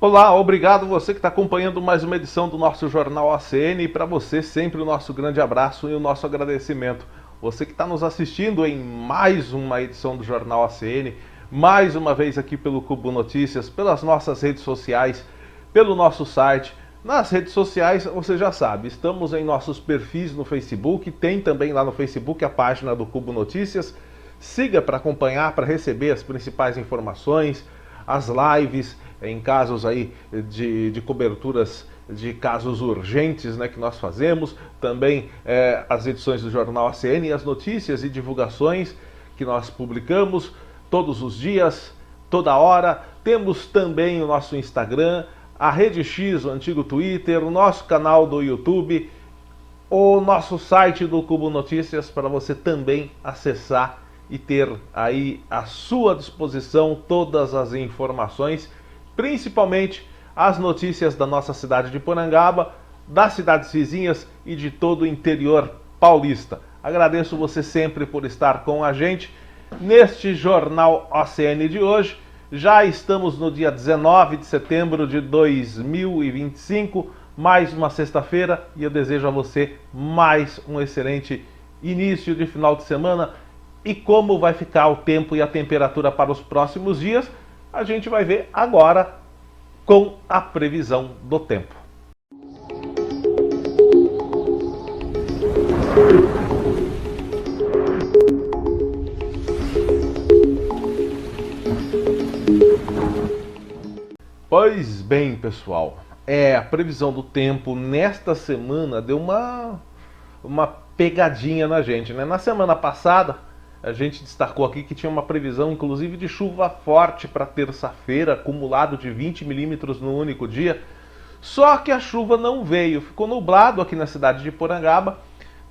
Olá, obrigado você que está acompanhando mais uma edição do nosso Jornal ACN e para você sempre o nosso grande abraço e o nosso agradecimento. Você que está nos assistindo em mais uma edição do Jornal ACN, mais uma vez aqui pelo Cubo Notícias, pelas nossas redes sociais, pelo nosso site. Nas redes sociais, você já sabe, estamos em nossos perfis no Facebook, tem também lá no Facebook a página do Cubo Notícias. Siga para acompanhar, para receber as principais informações, as lives, em casos aí de coberturas de casos urgentes, né, que nós fazemos, também as edições do Jornal ACN e as notícias e divulgações que nós publicamos todos os dias, toda hora. Temos também o nosso Instagram, a Rede X, o antigo Twitter, o nosso canal do YouTube, o nosso site do Cubo Notícias para você também acessar e ter aí à sua disposição todas as informações, principalmente as notícias da nossa cidade de Porangaba, das cidades vizinhas e de todo o interior paulista. Agradeço você sempre por estar com a gente neste Jornal ACN de hoje. Já estamos no dia 19 de setembro de 2025, mais uma sexta-feira, e eu desejo a você mais um excelente início de final de semana. E como vai ficar o tempo e a temperatura para os próximos dias, a gente vai ver agora com a previsão do tempo. Pois bem, pessoal, a previsão do tempo nesta semana deu uma pegadinha na gente, né? Na semana passada, a gente destacou aqui que tinha uma previsão, inclusive, de chuva forte para terça-feira, acumulado de 20 milímetros no único dia. Só que a chuva não veio, ficou nublado aqui na cidade de Porangaba.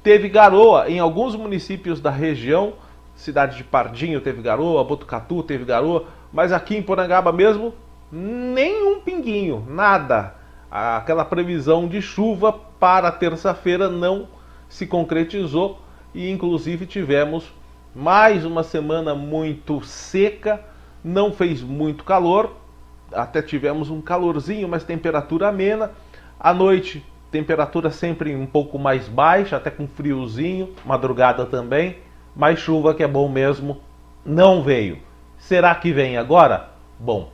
Teve garoa em alguns municípios da região, cidade de Pardinho teve garoa, Botucatu teve garoa, mas aqui em Porangaba mesmo, nenhum pinguinho, nada. Aquela previsão de chuva para terça-feira não se concretizou e, inclusive, tivemos mais uma semana muito seca, não fez muito calor, até tivemos um calorzinho, mas temperatura amena. À noite, temperatura sempre um pouco mais baixa, até com friozinho, madrugada também, mas chuva, que é bom mesmo, não veio. Será que vem agora? Bom,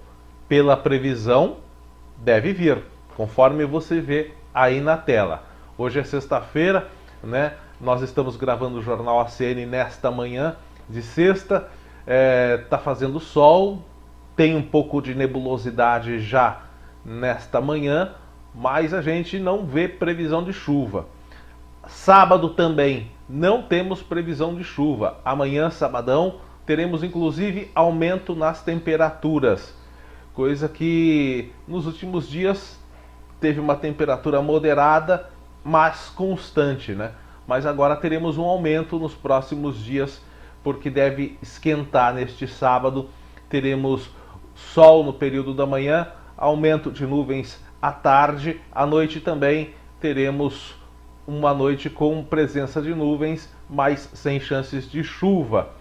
pela previsão, deve vir, conforme você vê aí na tela. Hoje é sexta-feira, né? Nós estamos gravando o Jornal ACN nesta manhã de sexta. Tá fazendo sol, tem um pouco de nebulosidade já nesta manhã, mas a gente não vê previsão de chuva. Sábado também não temos previsão de chuva. Amanhã, sabadão, teremos inclusive aumento nas temperaturas, coisa que nos últimos dias teve uma temperatura moderada, mas constante, né? Mas agora teremos um aumento nos próximos dias, porque deve esquentar neste sábado. Teremos sol no período da manhã, aumento de nuvens à tarde, à noite também teremos uma noite com presença de nuvens, mas sem chances de chuva.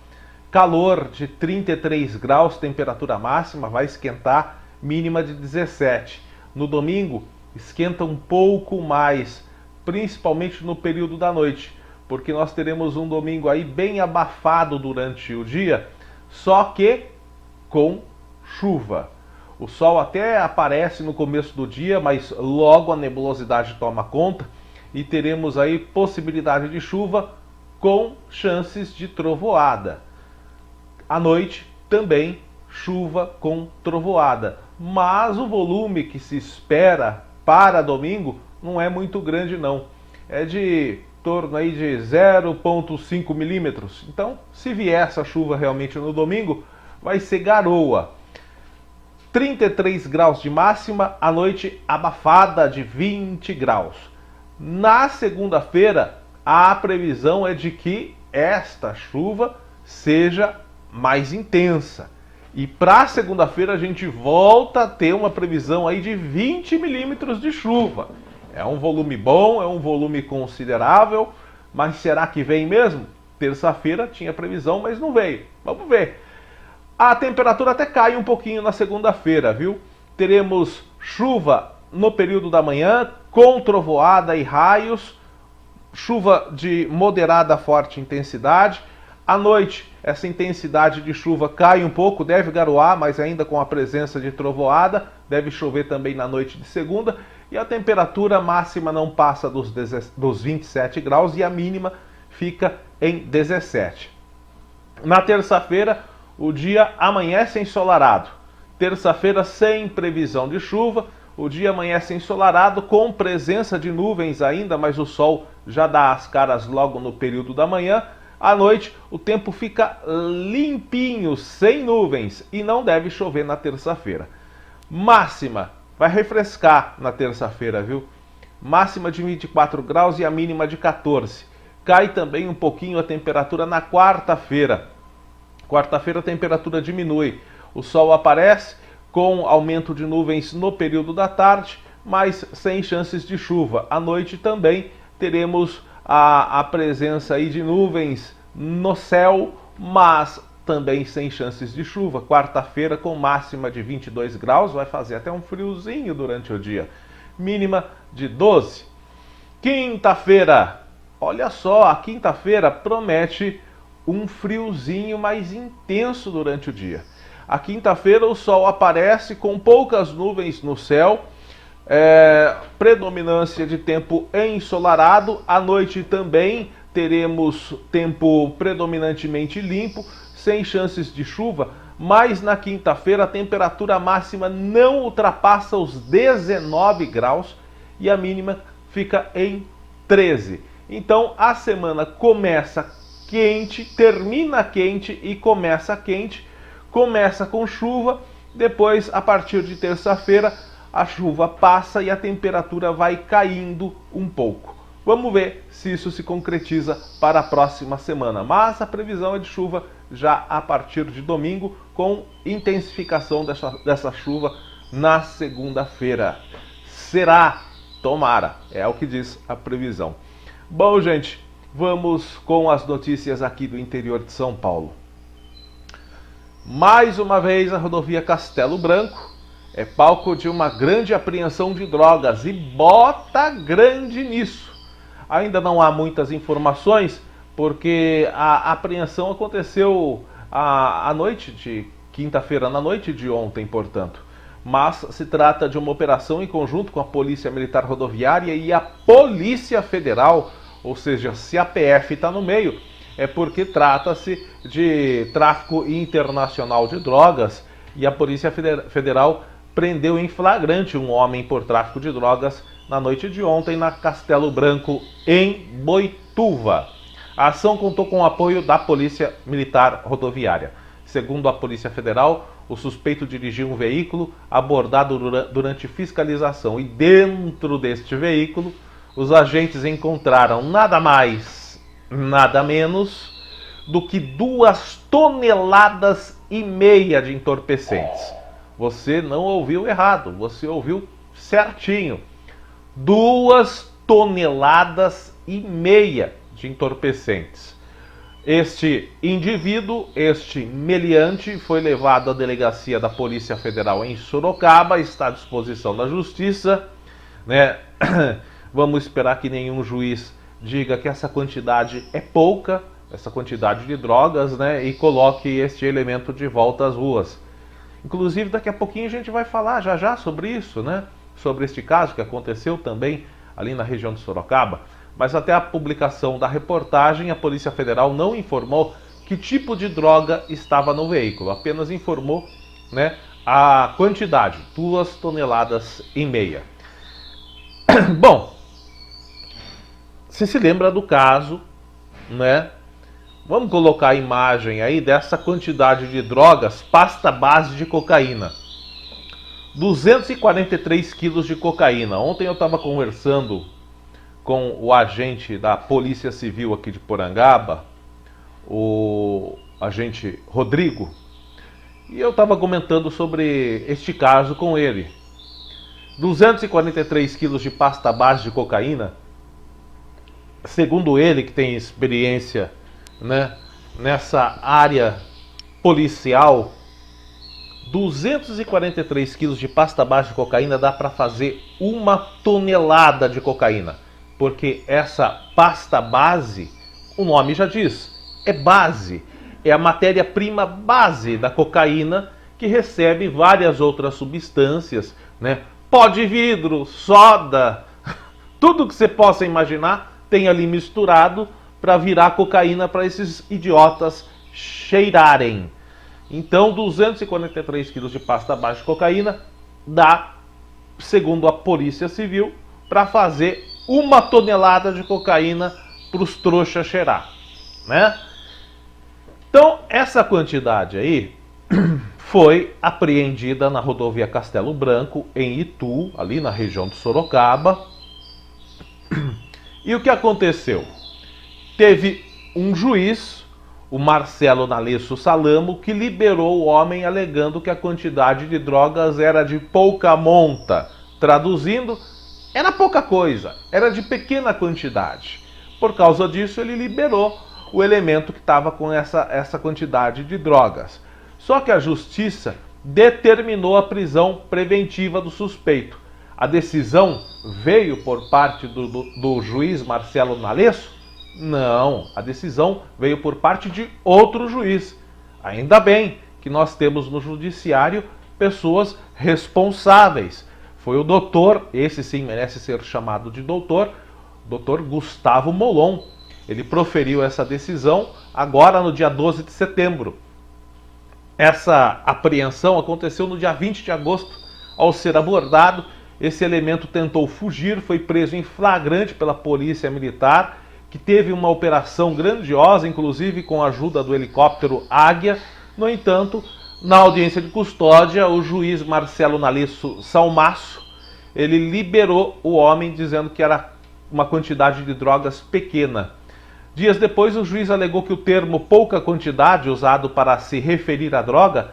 Calor de 33 graus, temperatura máxima, vai esquentar, mínima de 17. No domingo, esquenta um pouco mais, principalmente no período da noite, porque nós teremos um domingo aí bem abafado durante o dia, só que com chuva. O sol até aparece no começo do dia, mas logo a nebulosidade toma conta e teremos aí possibilidade de chuva com chances de trovoada. À noite também chuva com trovoada, mas o volume que se espera para domingo não é muito grande não, é de torno aí de 0,5 milímetros. Então, se vier essa chuva realmente no domingo, vai ser garoa. 33 graus de máxima, à noite abafada de 20 graus. Na segunda-feira, a previsão é de que esta chuva seja mais intensa. E para segunda-feira a gente volta a ter uma previsão aí de 20 milímetros de chuva. É um volume bom, é um volume considerável, mas será que vem mesmo? Terça-feira tinha previsão, mas não veio. Vamos ver. A temperatura até cai um pouquinho na segunda-feira, viu? Teremos chuva no período da manhã, com trovoada e raios, chuva de moderada a forte intensidade. À noite, essa intensidade de chuva cai um pouco, deve garoar, mas ainda com a presença de trovoada, deve chover também na noite de segunda, e a temperatura máxima não passa dos 27 graus e a mínima fica em 17. Na terça-feira, o dia amanhece ensolarado. Terça-feira sem previsão de chuva, o dia amanhece ensolarado com presença de nuvens ainda, mas o sol já dá as caras logo no período da manhã. À noite, o tempo fica limpinho, sem nuvens, e não deve chover na terça-feira. Máxima, vai refrescar na terça-feira, viu? Máxima de 24 graus e a mínima de 14. Cai também um pouquinho a temperatura na quarta-feira. Quarta-feira a temperatura diminui. O sol aparece com aumento de nuvens no período da tarde, mas sem chances de chuva. À noite também teremos a presença aí de nuvens no céu, mas também sem chances de chuva. Quarta-feira com máxima de 22 graus, vai fazer até um friozinho durante o dia. Mínima de 12. Quinta-feira, olha só, a quinta-feira promete um friozinho mais intenso durante o dia. A quinta-feira o sol aparece com poucas nuvens no céu, predominância de tempo ensolarado. À noite também teremos tempo predominantemente limpo, sem chances de chuva, mas na quinta-feira a temperatura máxima não ultrapassa os 19 graus e a mínima fica em 13. Então a semana começa quente, termina quente e começa quente. Começa com chuva, depois, a partir de terça-feira, a chuva passa e a temperatura vai caindo um pouco. Vamos ver se isso se concretiza para a próxima semana. Mas a previsão é de chuva já a partir de domingo, com intensificação dessa chuva na segunda-feira. Será? Tomara, é o que diz a previsão. Bom, gente, vamos com as notícias aqui do interior de São Paulo. Mais uma vez, a rodovia Castelo Branco é palco de uma grande apreensão de drogas e bota grande nisso. Ainda não há muitas informações, porque a apreensão aconteceu à noite de quinta-feira, na noite de ontem, portanto. Mas se trata de uma operação em conjunto com a Polícia Militar Rodoviária e a Polícia Federal, ou seja, se a PF está no meio, é porque trata-se de tráfico internacional de drogas e a Polícia Federal prendeu em flagrante um homem por tráfico de drogas na noite de ontem na Castelo Branco, em Boituva. A ação contou com o apoio da Polícia Militar Rodoviária. Segundo a Polícia Federal, o suspeito dirigia um veículo abordado durante fiscalização e dentro deste veículo os agentes encontraram nada mais, nada menos do que 2,5 toneladas de entorpecentes. Você não ouviu errado, você ouviu certinho. 2,5 toneladas de entorpecentes. Este indivíduo, este meliante, foi levado à delegacia da Polícia Federal em Sorocaba, está à disposição da Justiça, né? Vamos esperar que nenhum juiz diga que essa quantidade é pouca, essa quantidade de drogas, né? E coloque este elemento de volta às ruas. Inclusive, daqui a pouquinho a gente vai falar já sobre isso, né? Sobre este caso que aconteceu também ali na região de Sorocaba. Mas até a publicação da reportagem, a Polícia Federal não informou que tipo de droga estava no veículo. Apenas informou, né, a quantidade, 2,5 toneladas. Bom, você se lembra do caso, né? Vamos colocar a imagem aí dessa quantidade de drogas, pasta base de cocaína. 243 quilos de cocaína. Ontem eu estava conversando com o agente da Polícia Civil aqui de Porangaba, o agente Rodrigo, e eu estava comentando sobre este caso com ele. 243 quilos de pasta base de cocaína, segundo ele, que tem experiência, né, nessa área policial, 243 quilos de pasta base de cocaína dá para fazer 1 tonelada de cocaína. Porque essa pasta base, o nome já diz, é base. É a matéria-prima base da cocaína que recebe várias outras substâncias, né? Pó de vidro, soda, tudo que você possa imaginar tem ali misturado para virar cocaína para esses idiotas cheirarem. Então, 243 quilos de pasta base de cocaína dá, segundo a Polícia Civil, para fazer 1 tonelada de cocaína para os trouxas cheirar, né? Então, essa quantidade aí foi apreendida na rodovia Castelo Branco, em Itu, ali na região de Sorocaba. E o que aconteceu? Teve um juiz, o Marcelo Nalesso Salamo, que liberou o homem alegando que a quantidade de drogas era de pouca monta. Traduzindo, era pouca coisa, era de pequena quantidade. Por causa disso, ele liberou o elemento que estava com essa quantidade de drogas. Só que a justiça determinou a prisão preventiva do suspeito. A decisão veio por parte do juiz Marcelo Nalesso? Não, a decisão veio por parte de outro juiz. Ainda bem que nós temos no judiciário pessoas responsáveis. Foi o doutor, esse sim merece ser chamado de doutor Gustavo Molon. Ele proferiu essa decisão agora no dia 12 de setembro. Essa apreensão aconteceu no dia 20 de agosto. Ao ser abordado, esse elemento tentou fugir, foi preso em flagrante pela polícia militar, que teve uma operação grandiosa, inclusive com a ajuda do helicóptero Águia. No entanto, na audiência de custódia, o juiz Marcelo Nalesso Salmaço, ele liberou o homem dizendo que era uma quantidade de drogas pequena. Dias depois, o juiz alegou que o termo pouca quantidade, usado para se referir à droga,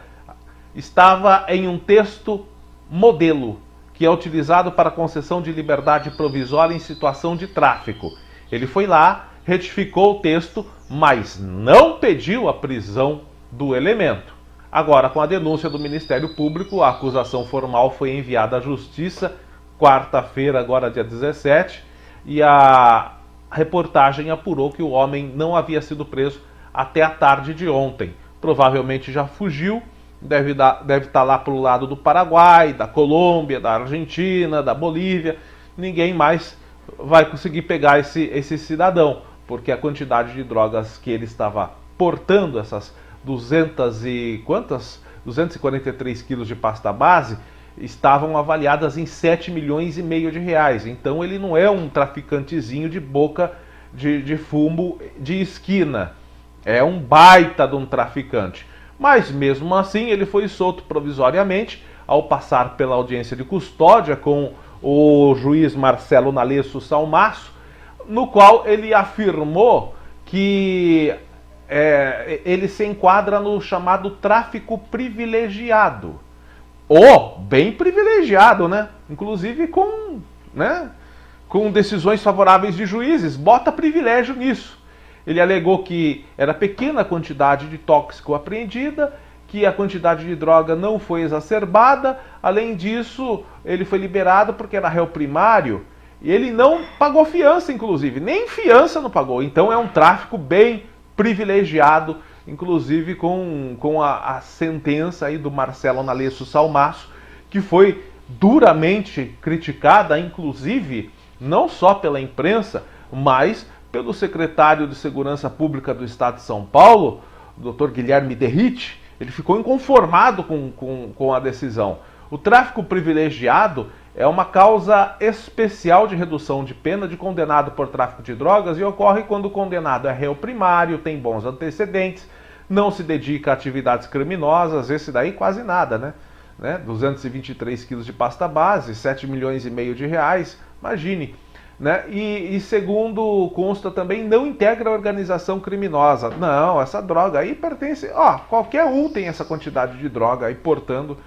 estava em um texto modelo, que é utilizado para concessão de liberdade provisória em situação de tráfico. Ele foi lá, retificou o texto, mas não pediu a prisão do elemento. Agora, com a denúncia do Ministério Público, a acusação formal foi enviada à Justiça, quarta-feira, agora dia 17, e a reportagem apurou que o homem não havia sido preso até a tarde de ontem. Provavelmente já fugiu, deve estar lá para o lado do Paraguai, da Colômbia, da Argentina, da Bolívia. Ninguém mais vai conseguir pegar esse cidadão, porque a quantidade de drogas que ele estava portando, essas 243 quilos de pasta base, estavam avaliadas em 7 milhões e meio de reais. Então ele não é um traficantezinho de boca de fumo de esquina. É um baita de um traficante. Mas mesmo assim ele foi solto provisoriamente ao passar pela audiência de custódia com o juiz Marcelo Nalesso Salmaço, no qual ele afirmou que ele se enquadra no chamado tráfico privilegiado. Ou bem privilegiado, né? Inclusive com decisões favoráveis de juízes. Bota privilégio nisso. Ele alegou que era pequena a quantidade de tóxico apreendida, que a quantidade de droga não foi exacerbada. Além disso, ele foi liberado porque era réu primário e ele não pagou fiança, inclusive. Nem fiança não pagou. Então é um tráfico bem privilegiado, inclusive com a sentença aí do Marcelo Nalesso Salmaço, que foi duramente criticada, inclusive, não só pela imprensa, mas pelo secretário de Segurança Pública do Estado de São Paulo, o Dr. Guilherme Derrite. Ele ficou inconformado com a decisão. O tráfico privilegiado é uma causa especial de redução de pena de condenado por tráfico de drogas e ocorre quando o condenado é réu primário, tem bons antecedentes, não se dedica a atividades criminosas, esse daí quase nada, né? 223 quilos de pasta base, 7 milhões e meio de reais, imagine. Né? E segundo consta também, não integra a organização criminosa. Não, essa droga aí pertence... qualquer um tem essa quantidade de droga aí portando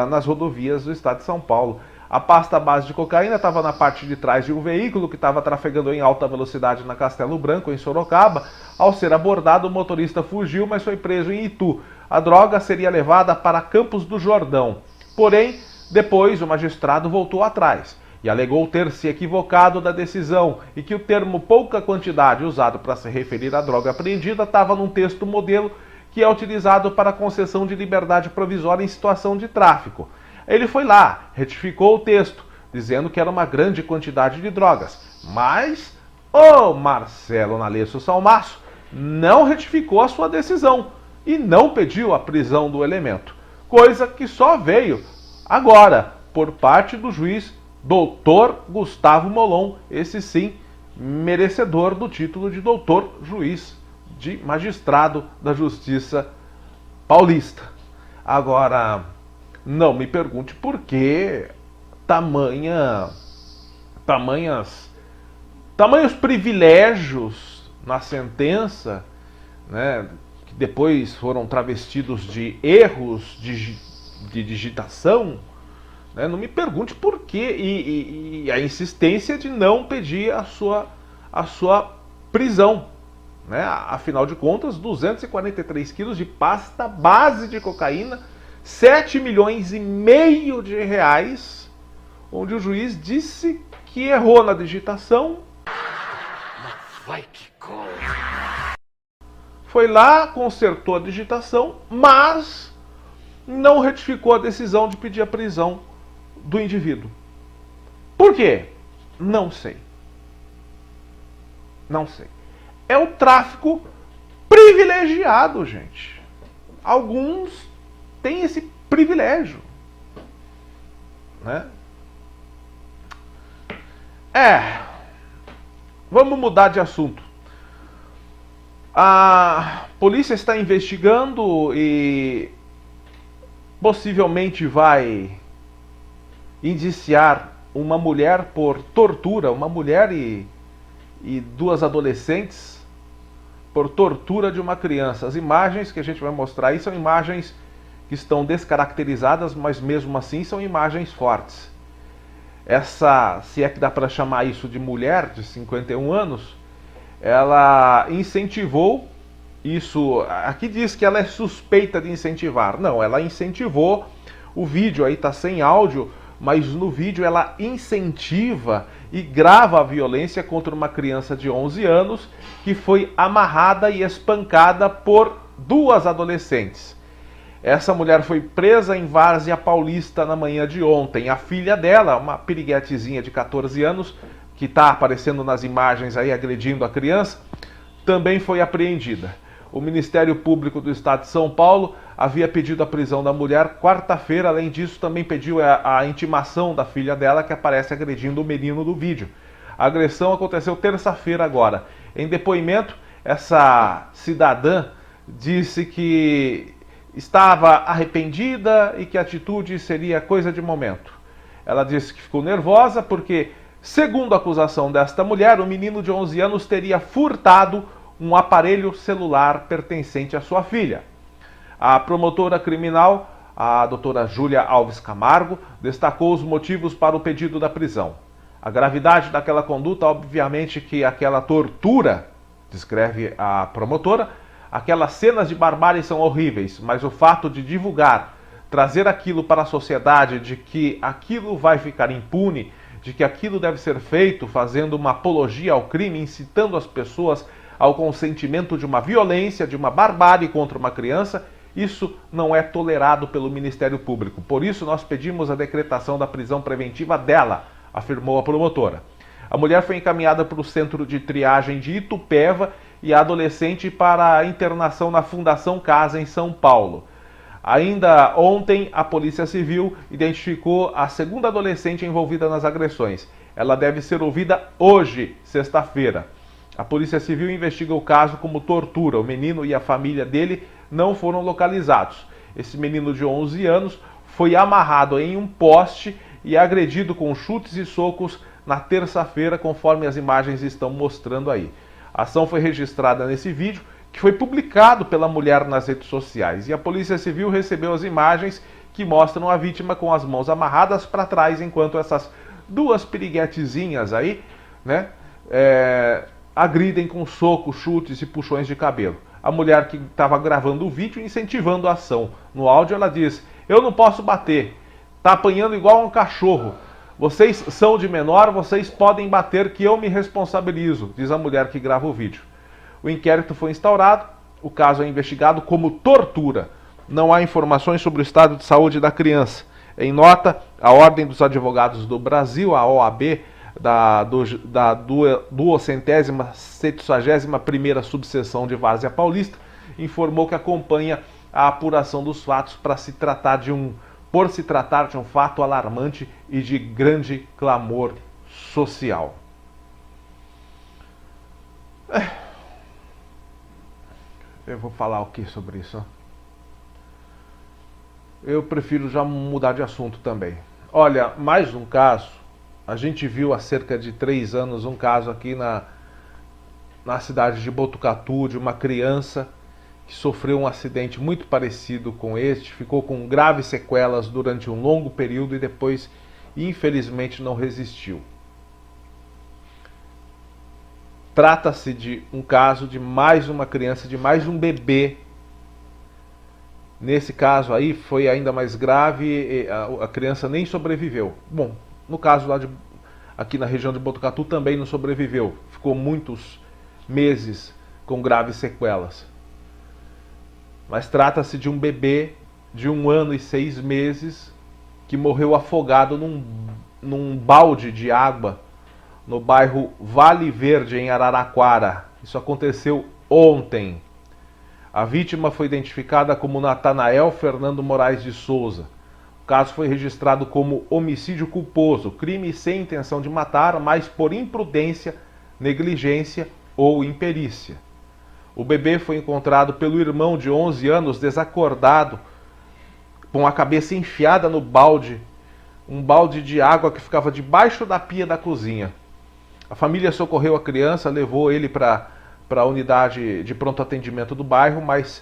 nas rodovias do estado de São Paulo. A pasta base de cocaína estava na parte de trás de um veículo que estava trafegando em alta velocidade na Castelo Branco, em Sorocaba. Ao ser abordado, o motorista fugiu, mas foi preso em Itu. A droga seria levada para Campos do Jordão. Porém, depois o magistrado voltou atrás e alegou ter se equivocado da decisão e que o termo pouca quantidade usado para se referir à droga apreendida estava num texto modelo que é utilizado para concessão de liberdade provisória em situação de tráfico. Ele foi lá, retificou o texto, dizendo que era uma grande quantidade de drogas. Mas o Marcelo Nalesso Salmaço não retificou a sua decisão e não pediu a prisão do elemento. Coisa que só veio agora por parte do juiz Dr. Gustavo Molon, esse sim, merecedor do título de doutor juiz, de magistrado da Justiça Paulista. Agora, não me pergunte por que tamanhos privilégios na sentença, né, que depois foram travestidos de erros de digitação, né, não me pergunte por que e a insistência de não pedir a sua prisão. Né? Afinal de contas, 243 quilos de pasta base de cocaína, 7 milhões e meio de reais, onde o juiz disse que errou na digitação. Vai que coisa. Foi lá, consertou a digitação, mas não retificou a decisão de pedir a prisão do indivíduo. Por quê? Não sei. Não sei. É o tráfico privilegiado, gente. Alguns têm esse privilégio, né? Vamos mudar de assunto. A polícia está investigando e possivelmente vai indiciar uma mulher por tortura, uma mulher e duas adolescentes por tortura de uma criança. As imagens que a gente vai mostrar aí são imagens que estão descaracterizadas, mas mesmo assim são imagens fortes. Essa, se é que dá para chamar isso de mulher de 51 anos, ela incentivou isso. Aqui diz que ela é suspeita de incentivar. Não, ela incentivou. O vídeo aí está sem áudio, mas no vídeo ela incentiva e grava a violência contra uma criança de 11 anos que foi amarrada e espancada por duas adolescentes. Essa mulher foi presa em Várzea Paulista na manhã de ontem. A filha dela, uma piriguetezinha de 14 anos, que está aparecendo nas imagens aí agredindo a criança, também foi apreendida. O Ministério Público do Estado de São Paulo havia pedido a prisão da mulher quarta-feira. Além disso, também pediu a intimação da filha dela, que aparece agredindo o menino do vídeo. A agressão aconteceu terça-feira agora. Em depoimento, essa cidadã disse que estava arrependida e que a atitude seria coisa de momento. Ela disse que ficou nervosa porque, segundo a acusação desta mulher, o menino de 11 anos teria furtado um aparelho celular pertencente à sua filha. A promotora criminal, a doutora Júlia Alves Camargo, destacou os motivos para o pedido da prisão. A gravidade daquela conduta, obviamente que aquela tortura, descreve a promotora, aquelas cenas de barbárie são horríveis, mas o fato de divulgar, trazer aquilo para a sociedade, de que aquilo vai ficar impune, de que aquilo deve ser feito fazendo uma apologia ao crime, incitando as pessoas ao consentimento de uma violência, de uma barbárie contra uma criança, isso não é tolerado pelo Ministério Público. Por isso nós pedimos a decretação da prisão preventiva dela, afirmou a promotora. A mulher foi encaminhada para o centro de triagem de Itupeva e a adolescente para a internação na Fundação Casa, em São Paulo. Ainda ontem, a Polícia Civil identificou a segunda adolescente envolvida nas agressões. Ela deve ser ouvida hoje, sexta-feira. A Polícia Civil investiga o caso como tortura. O menino e a família dele não foram localizados. Esse menino de 11 anos foi amarrado em um poste e agredido com chutes e socos na terça-feira, conforme as imagens estão mostrando aí. A ação foi registrada nesse vídeo, que foi publicado pela mulher nas redes sociais. E a Polícia Civil recebeu as imagens que mostram a vítima com as mãos amarradas para trás, enquanto essas duas piriguetezinhas aí, né, agridem com socos, chutes e puxões de cabelo. A mulher que estava gravando o vídeo incentivando a ação. No áudio ela diz: eu não posso bater, tá apanhando igual um cachorro. Vocês são de menor, vocês podem bater que eu me responsabilizo, diz a mulher que grava o vídeo. O inquérito foi instaurado, o caso é investigado como tortura. Não há informações sobre o estado de saúde da criança. Em nota, a Ordem dos Advogados do Brasil, a OAB, da 271ª subseção de Várzea Paulista, informou que acompanha a apuração dos fatos por se tratar de um fato alarmante e de grande clamor social. Eu vou falar o que sobre isso? Eu prefiro já mudar de assunto também. Olha, mais um caso. A gente viu há cerca de 3 anos um caso aqui na cidade de Botucatu, de uma criança que sofreu um acidente muito parecido com este, ficou com graves sequelas durante um longo período e depois, infelizmente, não resistiu. Trata-se de um caso de mais uma criança, de mais um bebê. Nesse caso aí foi ainda mais grave, a criança nem sobreviveu. Bom, no caso lá aqui na região de Botucatu também não sobreviveu. Ficou muitos meses com graves sequelas. Mas trata-se de um bebê de 1 ano e 6 meses que morreu afogado num balde de água no bairro Vale Verde, em Araraquara. Isso aconteceu ontem. A vítima foi identificada como Natanael Fernando Moraes de Souza. O caso foi registrado como homicídio culposo, crime sem intenção de matar, mas por imprudência, negligência ou imperícia. O bebê foi encontrado pelo irmão de 11 anos desacordado, com a cabeça enfiada no balde, um balde de água que ficava debaixo da pia da cozinha. A família socorreu a criança, levou ele para a unidade de pronto atendimento do bairro, mas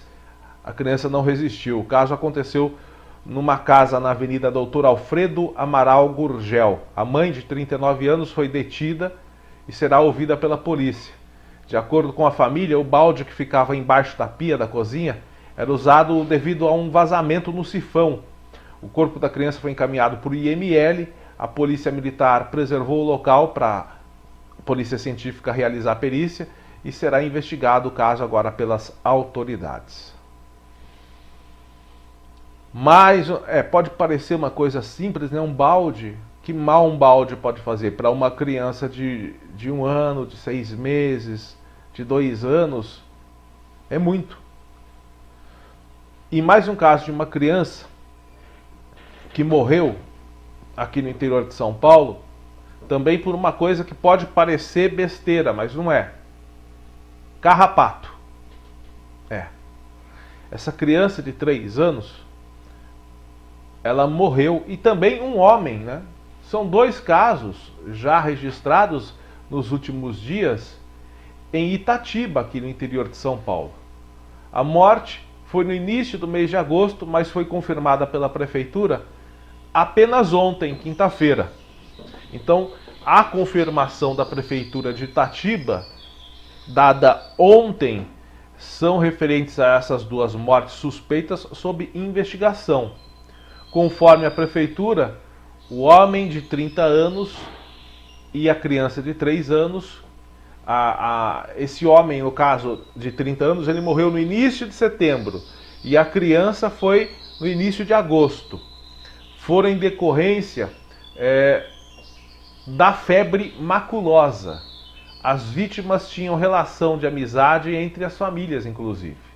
a criança não resistiu. O caso aconteceu numa casa na Avenida Doutor Alfredo Amaral Gurgel. A mãe, de 39 anos, foi detida e será ouvida pela polícia. De acordo com a família, o balde que ficava embaixo da pia da cozinha era usado devido a um vazamento no sifão. O corpo da criança foi encaminhado por IML, a polícia militar preservou o local para a polícia científica realizar a perícia e será investigado o caso agora pelas autoridades. Mas pode parecer uma coisa simples, né? Um balde. Que mal um balde pode fazer para uma criança de 1 ano, de 6 meses, de 2 anos? É muito. E mais um caso de uma criança que morreu aqui no interior de São Paulo, também por uma coisa que pode parecer besteira, mas não é. Carrapato. Essa criança de 3 anos, ela morreu, e também um homem, né? São 2 casos já registrados nos últimos dias em Itatiba, aqui no interior de São Paulo. A morte foi no início do mês de agosto, mas foi confirmada pela prefeitura apenas ontem, quinta-feira. Então, a confirmação da prefeitura de Itatiba, dada ontem, são referentes a essas 2 mortes suspeitas sob investigação. Conforme a prefeitura, o homem de 30 anos e a criança de 3 anos, esse homem, no caso de 30 anos, ele morreu no início de setembro e a criança foi no início de agosto. Foram em decorrência da febre maculosa. As vítimas tinham relação de amizade entre as famílias, inclusive.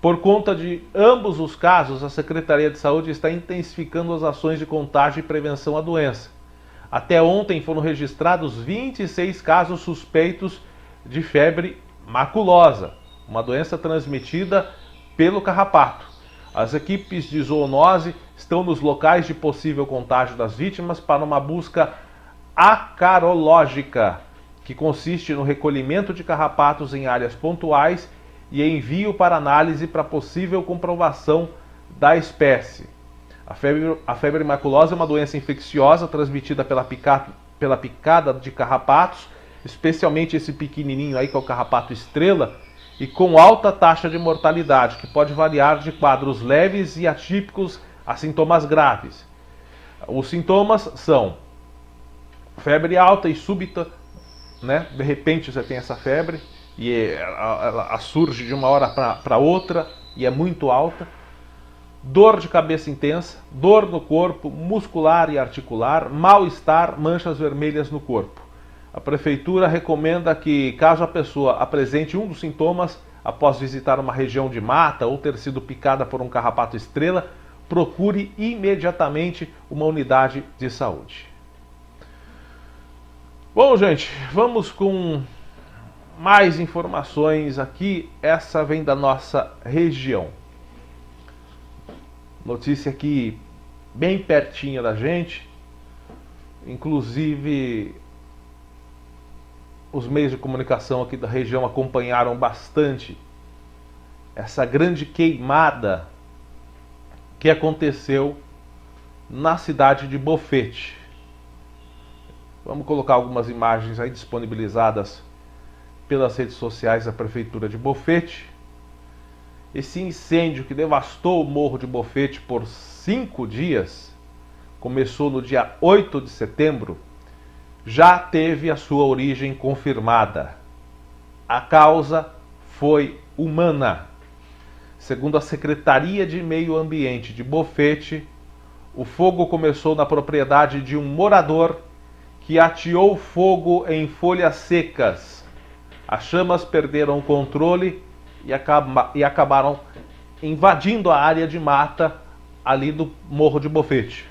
Por conta de ambos os casos, a Secretaria de Saúde está intensificando as ações de contágio e prevenção à doença. Até ontem foram registrados 26 casos suspeitos de febre maculosa, uma doença transmitida pelo carrapato. As equipes de zoonose estão nos locais de possível contágio das vítimas para uma busca acarológica, que consiste no recolhimento de carrapatos em áreas pontuais e envio para análise para possível comprovação da espécie. A febre maculosa é uma doença infecciosa transmitida pela picada de carrapatos, especialmente esse pequenininho aí que é o carrapato estrela, e com alta taxa de mortalidade, que pode variar de quadros leves e atípicos a sintomas graves. Os sintomas são febre alta e súbita, né? De repente você tem essa febre e ela surge de uma hora para outra e é muito alta. Dor de cabeça intensa, dor no corpo, muscular e articular, mal-estar, manchas vermelhas no corpo. A prefeitura recomenda que, caso a pessoa apresente um dos sintomas após visitar uma região de mata ou ter sido picada por um carrapato estrela, procure imediatamente uma unidade de saúde. Bom, gente, vamos com mais informações aqui. Essa vem da nossa região. Notícia aqui bem pertinho da gente. Inclusive, os meios de comunicação aqui da região acompanharam bastante essa grande queimada que aconteceu na cidade de Bofete. Vamos colocar algumas imagens aí disponibilizadas pelas redes sociais da Prefeitura de Bofete. Esse incêndio que devastou o Morro de Bofete por 5 dias, começou no dia 8 de setembro, já teve a sua origem confirmada. A causa foi humana. Segundo a Secretaria de Meio Ambiente de Bofete, o fogo começou na propriedade de um morador que ateou fogo em folhas secas. As chamas perderam o controle e acabaram invadindo a área de mata ali do Morro de Bofete.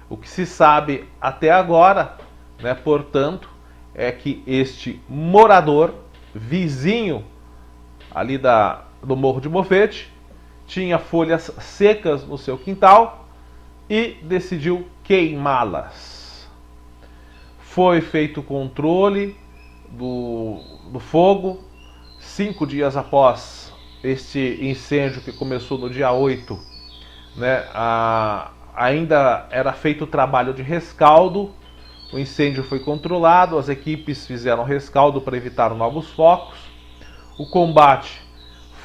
O que se sabe até agora, né, portanto, é que este morador, vizinho ali do Morro de Bofete, tinha folhas secas no seu quintal e decidiu queimá-las. Foi feito o controle do fogo 5 dias após este incêndio que começou no dia 8, né? Ainda era feito o trabalho de rescaldo. O incêndio foi controlado, as equipes fizeram rescaldo para evitar novos focos. O combate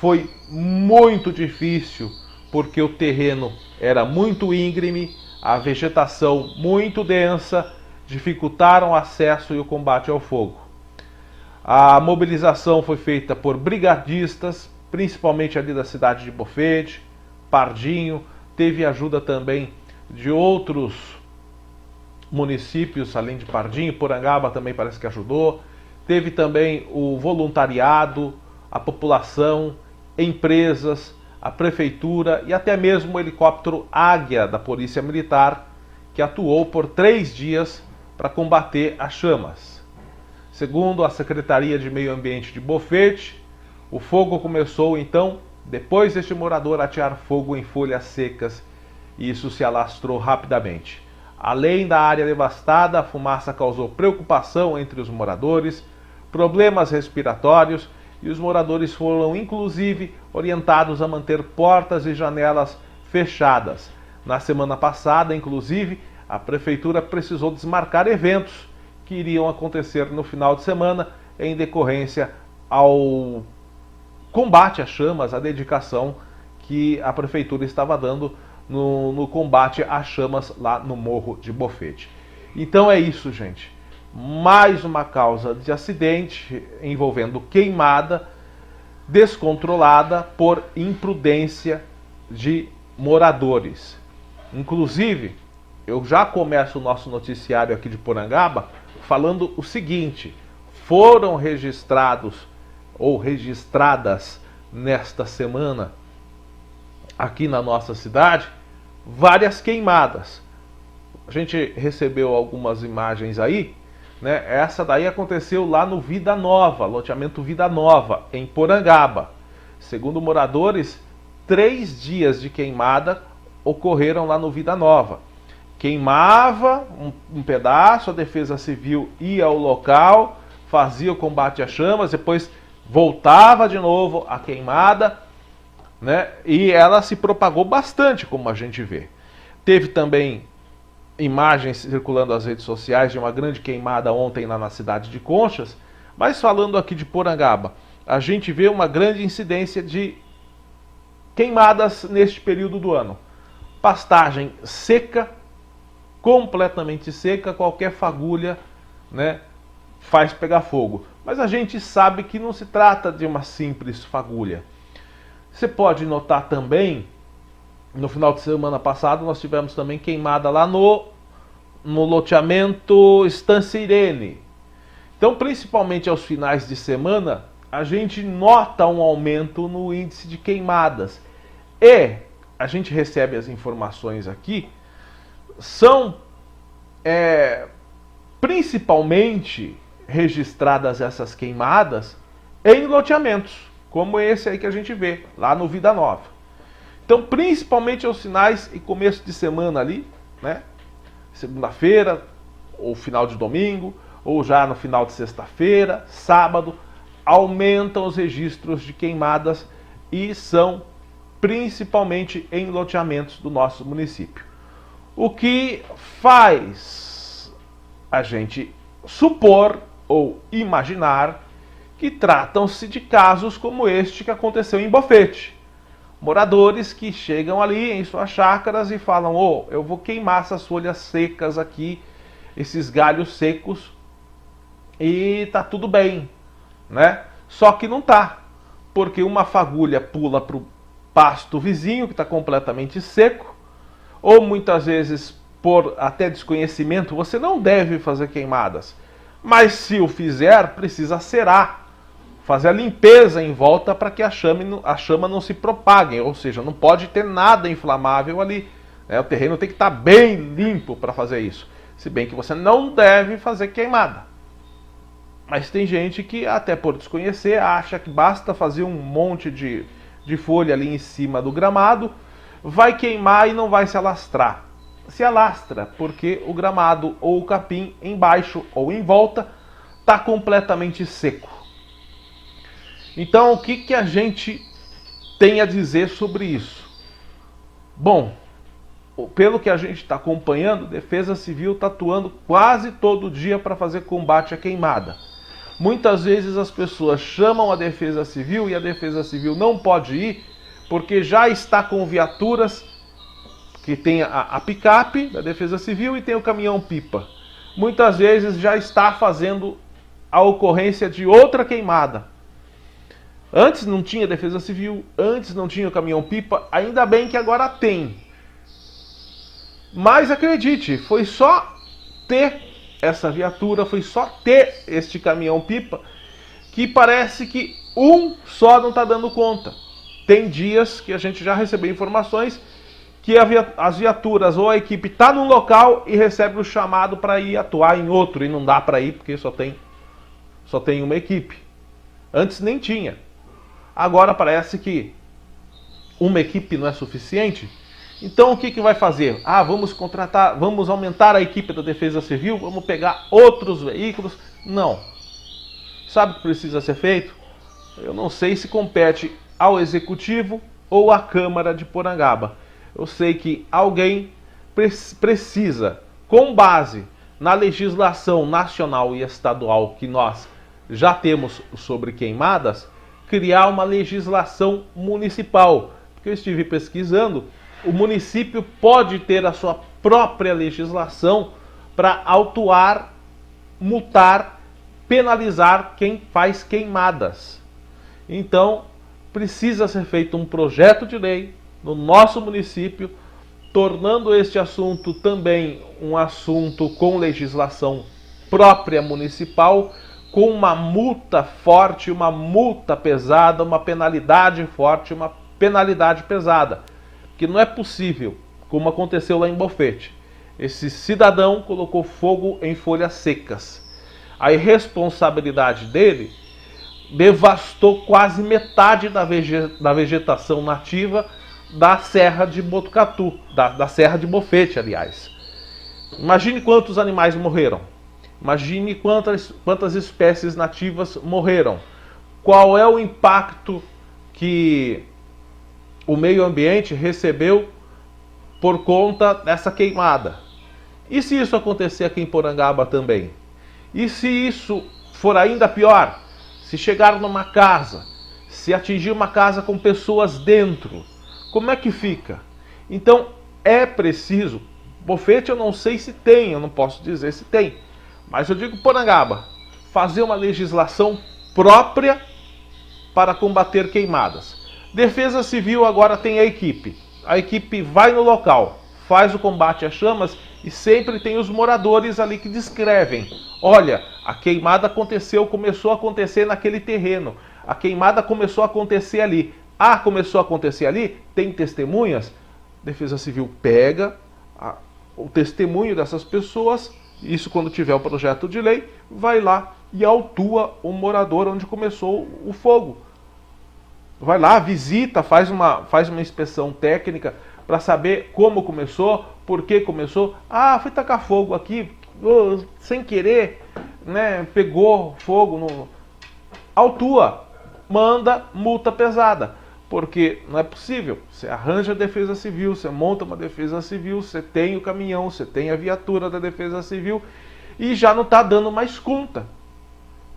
foi muito difícil porque o terreno era muito íngreme, a vegetação muito densa, dificultaram o acesso e o combate ao fogo. A mobilização foi feita por brigadistas, principalmente ali da cidade de Bofete, Pardinho, teve ajuda também de outros municípios, além de Pardinho, Porangaba também parece que ajudou. Teve também o voluntariado, a população, empresas, a prefeitura e até mesmo o helicóptero Águia da Polícia Militar, que atuou por 3 dias para combater as chamas. Segundo a Secretaria de Meio Ambiente de Bofete, o fogo começou então depois deste morador atear fogo em folhas secas e isso se alastrou rapidamente. Além da área devastada, a fumaça causou preocupação entre os moradores, problemas respiratórios e os moradores foram inclusive orientados a manter portas e janelas fechadas. Na semana passada, inclusive, a prefeitura precisou desmarcar eventos que iriam acontecer no final de semana em decorrência ao combate às chamas, a dedicação que a prefeitura estava dando no combate às chamas lá no Morro de Bofete. Então é isso, gente. Mais uma causa de acidente envolvendo queimada descontrolada por imprudência de moradores. Inclusive, eu já começo o nosso noticiário aqui de Porangaba falando o seguinte: foram registrados ou registradas nesta semana aqui na nossa cidade várias queimadas. A gente recebeu algumas imagens aí, né? Essa daí aconteceu lá no Vida Nova, loteamento Vida Nova, em Porangaba. Segundo moradores, 3 dias de queimada ocorreram lá no Vida Nova. Queimava um pedaço, a Defesa Civil ia ao local, fazia o combate às chamas, depois voltava de novo a queimada, né? E ela se propagou bastante, como a gente vê. Teve também imagens circulando nas redes sociais de uma grande queimada ontem lá na cidade de Conchas. Mas falando aqui de Porangaba, a gente vê uma grande incidência de queimadas neste período do ano. Pastagem seca, completamente seca, qualquer fagulha, né, faz pegar fogo. Mas a gente sabe que não se trata de uma simples fagulha. Você pode notar também, no final de semana passado, nós tivemos também queimada lá no loteamento Estância Irene. Então, principalmente aos finais de semana, a gente nota um aumento no índice de queimadas. E a gente recebe as informações aqui, são principalmente registradas essas queimadas em loteamentos, como esse aí que a gente vê, lá no Vida Nova. Então, principalmente aos finais e começo de semana ali, né? Segunda-feira, ou final de domingo, ou já no final de sexta-feira, sábado, aumentam os registros de queimadas e são principalmente em loteamentos do nosso município. O que faz a gente supor ou imaginar que tratam-se de casos como este que aconteceu em Bofete. Moradores que chegam ali em suas chácaras e falam: "Oh, eu vou queimar essas folhas secas aqui, esses galhos secos, e tá tudo bem", né? Só que não tá, porque uma fagulha pula para o pasto vizinho que está completamente seco, ou muitas vezes por até desconhecimento, você não deve fazer queimadas. Mas se o fizer, precisa acerar, fazer a limpeza em volta para que a chama não se propague, ou seja, não pode ter nada inflamável ali. O terreno tem que estar bem limpo para fazer isso. Se bem que você não deve fazer queimada. Mas tem gente que, até por desconhecer, acha que basta fazer um monte de folha ali em cima do gramado, vai queimar e não vai se alastrar. Se alastra, porque o gramado ou o capim embaixo ou em volta está completamente seco. Então, o que a gente tem a dizer sobre isso? Bom, pelo que a gente está acompanhando, a Defesa Civil está atuando quase todo dia para fazer combate à queimada. Muitas vezes as pessoas chamam a Defesa Civil e a Defesa Civil não pode ir porque já está com viaturas que tem a picape da Defesa Civil e tem o caminhão-pipa. Muitas vezes já está fazendo a ocorrência de outra queimada. Antes não tinha Defesa Civil, antes não tinha o caminhão-pipa, ainda bem que agora tem. Mas acredite, foi só ter essa viatura, foi só ter este caminhão-pipa, que parece que um só não está dando conta. Tem dias que a gente já recebeu informações que as viaturas ou a equipe está num local e recebe o chamado para ir atuar em outro, e não dá para ir porque só tem uma equipe. Antes nem tinha. Agora parece que uma equipe não é suficiente. Então o que vai fazer? Vamos aumentar a equipe da Defesa Civil, vamos pegar outros veículos. Não. Sabe o que precisa ser feito? Eu não sei se compete ao Executivo ou à Câmara de Porangaba. Eu sei que alguém precisa, com base na legislação nacional e estadual que nós já temos sobre queimadas, criar uma legislação municipal. Porque eu estive pesquisando, o município pode ter a sua própria legislação para autuar, multar, penalizar quem faz queimadas. Então, precisa ser feito um projeto de lei no nosso município, tornando este assunto também um assunto com legislação própria municipal, com uma multa forte, uma multa pesada, uma penalidade forte, uma penalidade pesada. Que não é possível, como aconteceu lá em Bofete. Esse cidadão colocou fogo em folhas secas. A irresponsabilidade dele devastou quase metade da vegetação nativa da Serra de Botucatu, da Serra de Bofete, aliás. Imagine quantos animais morreram. Imagine quantas espécies nativas morreram. Qual é o impacto que o meio ambiente recebeu por conta dessa queimada. E se isso acontecer aqui em Porangaba também? E se isso for ainda pior? Se chegar numa casa, se atingir uma casa com pessoas dentro, como é que fica? Então é preciso, bofete eu não sei se tem, eu não posso dizer se tem, mas eu digo Porangaba, fazer uma legislação própria para combater queimadas. Defesa Civil agora tem a equipe vai no local, faz o combate às chamas e sempre tem os moradores ali que descrevem. Olha, a queimada aconteceu, começou a acontecer naquele terreno. A queimada começou a acontecer ali. Ah, começou a acontecer ali? Tem testemunhas? Defesa Civil pega o testemunho dessas pessoas, isso quando tiver o projeto de lei, vai lá e autua o morador onde começou o fogo. Vai lá, visita, faz uma inspeção técnica para saber como começou, por que começou. Ah, fui tacar fogo aqui, sem querer, né? Pegou fogo. Autua, manda multa pesada. Porque não é possível. Você arranja a defesa civil, você monta uma defesa civil, você tem o caminhão, você tem a viatura da defesa civil e já não está dando mais conta.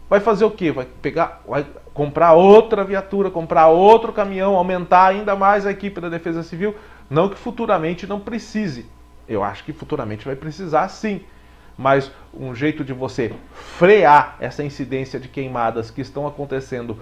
Vai fazer o quê? Vai comprar outra viatura, comprar outro caminhão, aumentar ainda mais a equipe da Defesa Civil. Não que futuramente não precise. Eu acho que futuramente vai precisar sim. Mas um jeito de você frear essa incidência de queimadas que estão acontecendo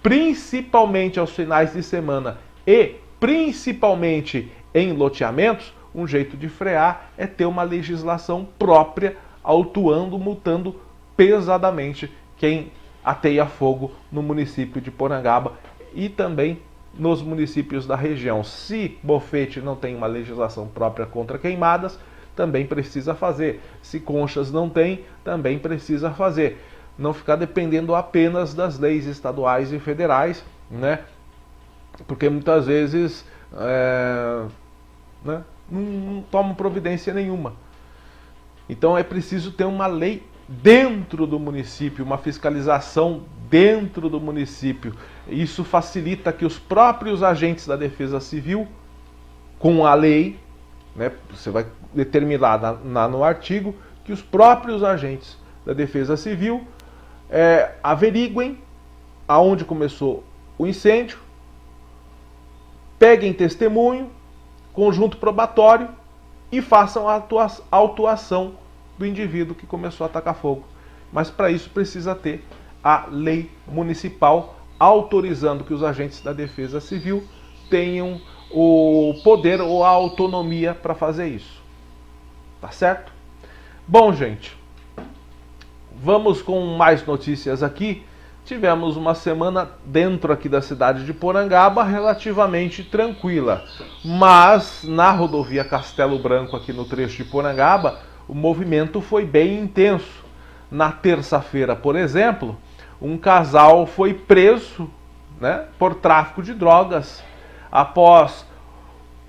principalmente aos finais de semana e principalmente em loteamentos, um jeito de frear é ter uma legislação própria, autuando, multando pesadamente quem ateia fogo no município de Porangaba e também nos municípios da região. Se Bofete não tem uma legislação própria contra queimadas, também precisa fazer. Se Conchas não tem, também precisa fazer. Não ficar dependendo apenas das leis estaduais e federais, né? Porque muitas vezes né, não tomam providência nenhuma. Então é preciso ter uma lei dentro do município, uma fiscalização dentro do município. Isso facilita que os próprios agentes da Defesa Civil, com a lei, né, você vai determinar no artigo, que os próprios agentes da Defesa Civil averiguem aonde começou o incêndio, peguem testemunho, conjunto probatório e façam a autuação do indivíduo que começou a atacar fogo. Mas para isso precisa ter a lei municipal autorizando que os agentes da Defesa Civil tenham o poder ou a autonomia para fazer isso. Tá certo? Bom, gente, vamos com mais notícias aqui. Tivemos uma semana dentro aqui da cidade de Porangaba relativamente tranquila, mas na rodovia Castelo Branco, aqui no trecho de Porangaba, o movimento foi bem intenso. Na terça-feira, por exemplo, um casal foi preso, né, por tráfico de drogas após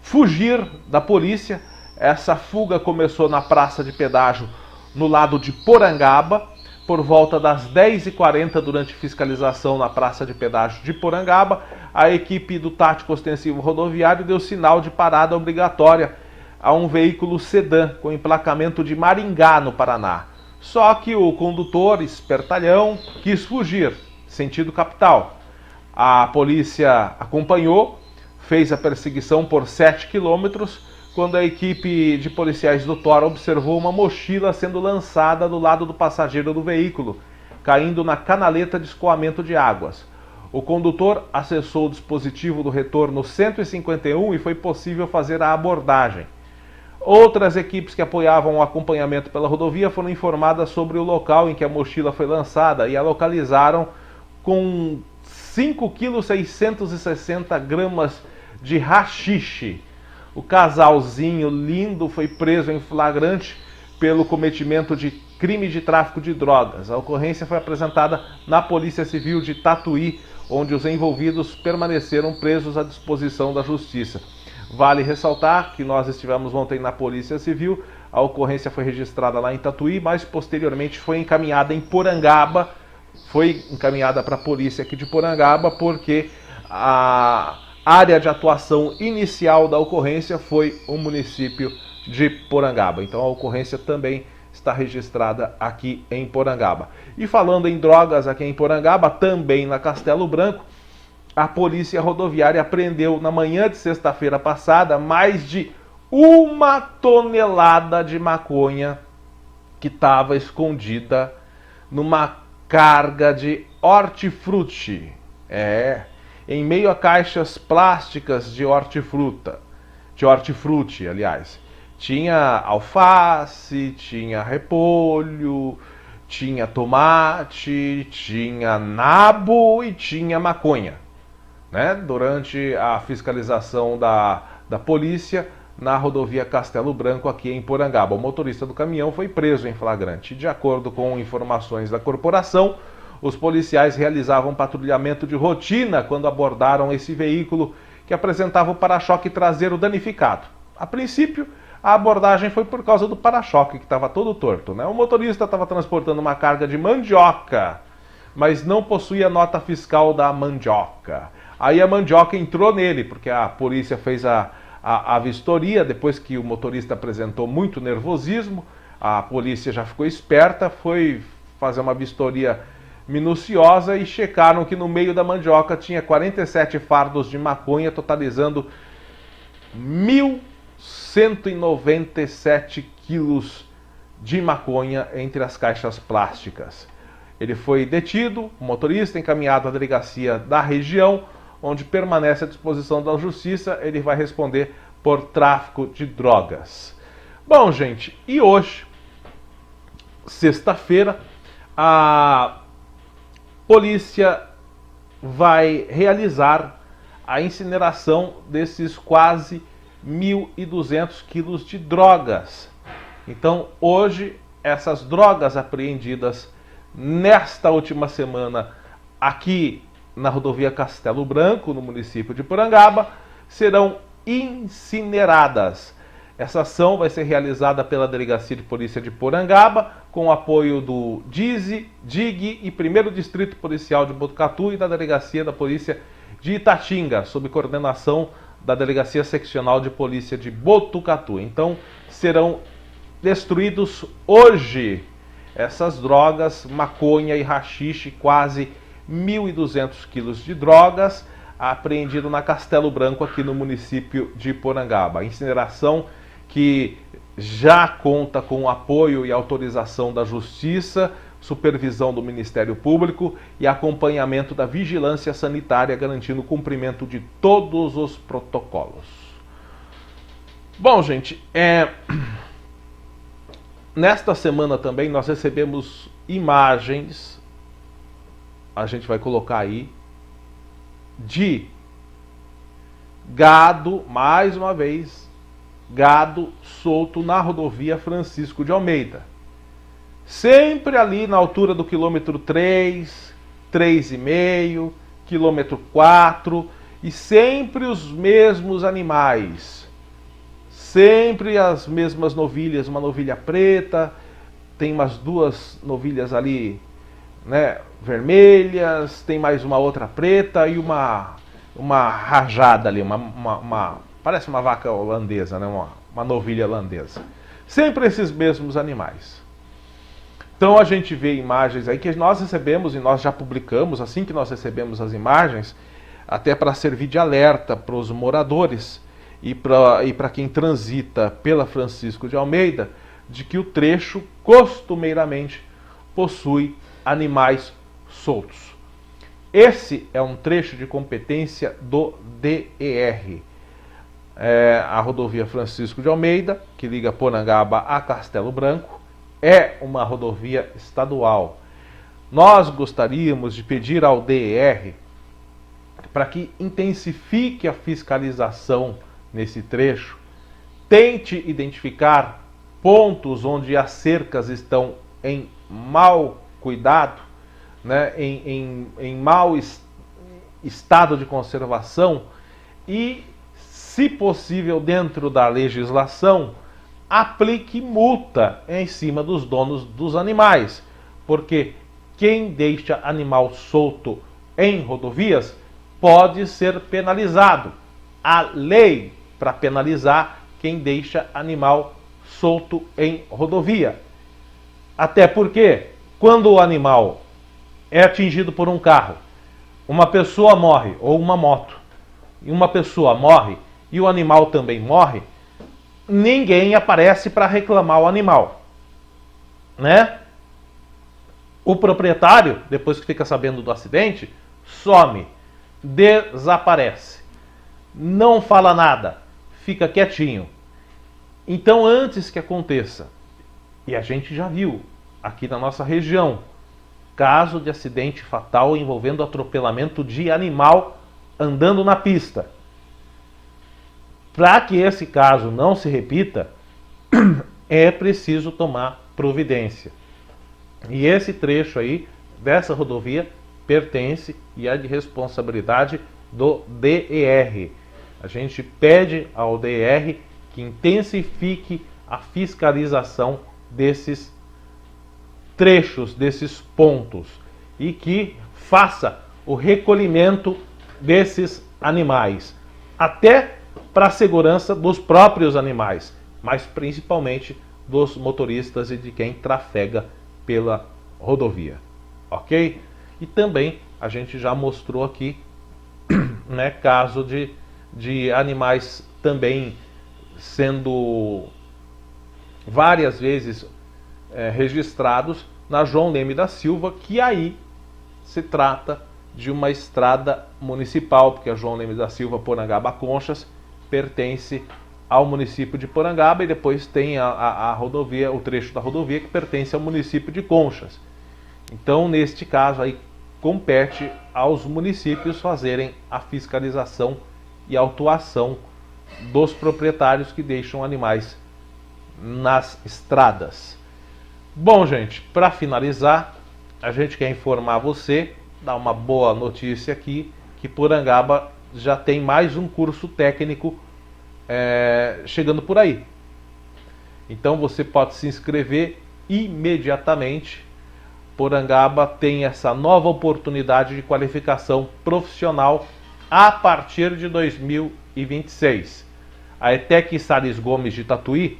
fugir da polícia. Essa fuga começou na praça de pedágio no lado de Porangaba, por volta das 10h40, durante fiscalização na praça de pedágio de Porangaba. A equipe do Tático Ostensivo Rodoviário deu sinal de parada obrigatória a um veículo sedã com emplacamento de Maringá, no Paraná. Só que o condutor, espertalhão, quis fugir, sentido capital. A polícia acompanhou, fez a perseguição por 7 quilômetros, quando a equipe de policiais do TOR observou uma mochila sendo lançada do lado do passageiro do veículo, caindo na canaleta de escoamento de águas. O condutor acessou o dispositivo do retorno 151 e foi possível fazer a abordagem. Outras equipes que apoiavam o acompanhamento pela rodovia foram informadas sobre o local em que a mochila foi lançada e a localizaram com 5,660 kg de haxixe. O casalzinho lindo foi preso em flagrante pelo cometimento de crime de tráfico de drogas. A ocorrência foi apresentada na Polícia Civil de Tatuí, onde os envolvidos permaneceram presos à disposição da Justiça. Vale ressaltar que nós estivemos ontem na Polícia Civil, a ocorrência foi registrada lá em Tatuí, mas posteriormente foi encaminhada em Porangaba, foi encaminhada para a polícia aqui de Porangaba, porque área de atuação inicial da ocorrência foi o município de Porangaba. Então a ocorrência também está registrada aqui em Porangaba. E falando em drogas aqui em Porangaba, também na Castelo Branco, a Polícia Rodoviária apreendeu na manhã de sexta-feira passada mais de 1 tonelada de maconha que estava escondida numa carga de hortifruti. Em meio a caixas plásticas de hortifruti, aliás. Tinha alface, tinha repolho, tinha tomate, tinha nabo e tinha maconha. Né? Durante a fiscalização da polícia na rodovia Castelo Branco aqui em Porangaba. O motorista do caminhão foi preso em flagrante. De acordo com informações da corporação, os policiais realizavam patrulhamento de rotina quando abordaram esse veículo que apresentava o para-choque traseiro danificado. A princípio, a abordagem foi por causa do para-choque, que estava todo torto. Né? O motorista estava transportando uma carga de mandioca, mas não possuía nota fiscal da mandioca. Aí a mandioca entrou nele, porque a polícia fez a vistoria, depois que o motorista apresentou muito nervosismo, a polícia já ficou esperta, foi fazer uma vistoria minuciosa e checaram que no meio da mandioca tinha 47 fardos de maconha, totalizando 1.197 quilos de maconha entre as caixas plásticas. Ele foi detido, o motorista encaminhado à delegacia da região, onde permanece à disposição da justiça. Ele vai responder por tráfico de drogas. Bom, gente, e hoje, sexta-feira, a polícia vai realizar a incineração desses quase 1.200 quilos de drogas. Então, hoje, essas drogas apreendidas nesta última semana aqui na rodovia Castelo Branco, no município de Porangaba, serão incineradas. Essa ação vai ser realizada pela Delegacia de Polícia de Porangaba, com o apoio do DISE, DIG e 1º Distrito Policial de Botucatu e da Delegacia da Polícia de Itatinga, sob coordenação da Delegacia Seccional de Polícia de Botucatu. Então, serão destruídos hoje essas drogas, maconha e haxixe, quase 1.200 quilos de drogas, apreendido na Castelo Branco, aqui no município de Porangaba. A incineração que já conta com o apoio e autorização da Justiça, supervisão do Ministério Público e acompanhamento da vigilância sanitária, garantindo o cumprimento de todos os protocolos. Bom, gente, nesta semana também nós recebemos imagens, a gente vai colocar aí, de gado, mais uma vez, gado solto na rodovia Francisco de Almeida. Sempre ali na altura do quilômetro 3, 3,5, quilômetro 4, e sempre os mesmos animais. Sempre as mesmas novilhas, uma novilha preta, tem umas 2 novilhas ali, né, vermelhas, tem mais uma outra preta e uma rajada ali, parece uma vaca holandesa, né, uma novilha holandesa. Sempre esses mesmos animais. Então a gente vê imagens aí que nós recebemos e nós já publicamos, assim que nós recebemos as imagens, até para servir de alerta para os moradores e para quem transita pela Francisco de Almeida, de que o trecho costumeiramente possui animais soltos. Esse é um trecho de competência do DER. A rodovia Francisco de Almeida, que liga Porangaba a Castelo Branco, é uma rodovia estadual. Nós gostaríamos de pedir ao DER para que intensifique a fiscalização nesse trecho, tente identificar pontos onde as cercas estão em mau cuidado, né, em mau estado de conservação e, se possível, dentro da legislação, aplique multa em cima dos donos dos animais, porque quem deixa animal solto em rodovias pode ser penalizado. Há lei para penalizar quem deixa animal solto em rodovia. Até porque, quando o animal é atingido por um carro, uma pessoa morre, ou uma moto, e uma pessoa morre, e o animal também morre, ninguém aparece para reclamar o animal, né? O proprietário, depois que fica sabendo do acidente, some, desaparece, não fala nada, fica quietinho. Então, antes que aconteça, e a gente já viu aqui na nossa região, caso de acidente fatal envolvendo atropelamento de animal andando na pista. Para que esse caso não se repita, é preciso tomar providência. E esse trecho aí dessa rodovia pertence e é de responsabilidade do DER. A gente pede ao DER que intensifique a fiscalização desses trechos, desses pontos, e que faça o recolhimento desses animais, até para a segurança dos próprios animais, mas principalmente dos motoristas e de quem trafega pela rodovia, ok? E também a gente já mostrou aqui, né, caso de animais também sendo várias vezes registrados na João Leme da Silva, que aí se trata de uma estrada municipal, porque a João Leme da Silva Porangaba Conchas pertence ao município de Porangaba, e depois tem a rodovia, o trecho da rodovia que pertence ao município de Conchas. Então, neste caso aí, compete aos municípios fazerem a fiscalização e autuação dos proprietários que deixam animais nas estradas. Bom, gente, para finalizar, a gente quer informar você, dar uma boa notícia aqui, que Porangaba já tem mais um curso técnico chegando por aí. Então você pode se inscrever imediatamente. Porangaba tem essa nova oportunidade de qualificação profissional a partir de 2026. A ETEC Salles Gomes de Tatuí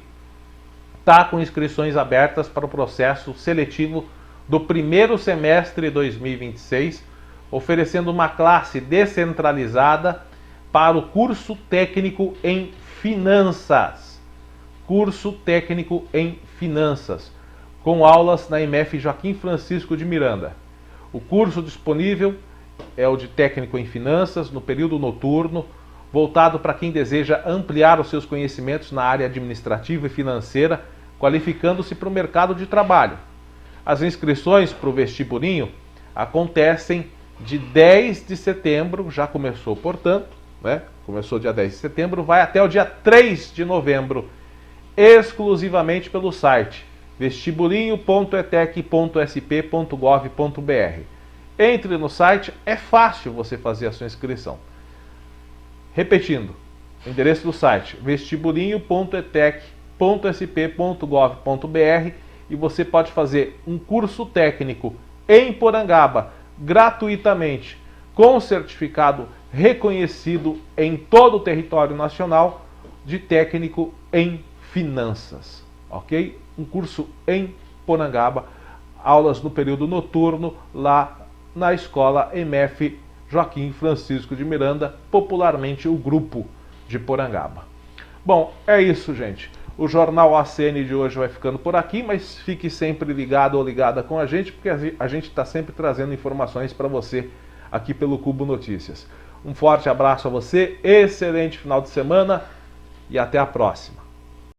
está com inscrições abertas para o processo seletivo do primeiro semestre de 2026, oferecendo uma classe descentralizada para o curso técnico em finanças. Curso técnico em finanças, com aulas na IMF Joaquim Francisco de Miranda. O curso disponível é o de técnico em finanças, no período noturno, voltado para quem deseja ampliar os seus conhecimentos na área administrativa e financeira, qualificando-se para o mercado de trabalho. As inscrições para o vestibulinho acontecem de 10 de setembro, já começou, portanto, né? Começou dia 10 de setembro, vai até o dia 3 de novembro, exclusivamente pelo site vestibulinho.etec.sp.gov.br. Entre no site, é fácil você fazer a sua inscrição. Repetindo, o endereço do site vestibulinho.etec.sp.gov.br, e você pode fazer um curso técnico em Porangaba gratuitamente, com certificado reconhecido em todo o território nacional de técnico em finanças, ok? Um curso em Porangaba, aulas no período noturno lá na escola MF Joaquim Francisco de Miranda, popularmente o Grupo de Porangaba. Bom, é isso, gente. O Jornal ACN de hoje vai ficando por aqui, mas fique sempre ligado ou ligada com a gente, porque a gente está sempre trazendo informações para você aqui pelo Cubo Notícias. Um forte abraço a você, excelente final de semana e até a próxima.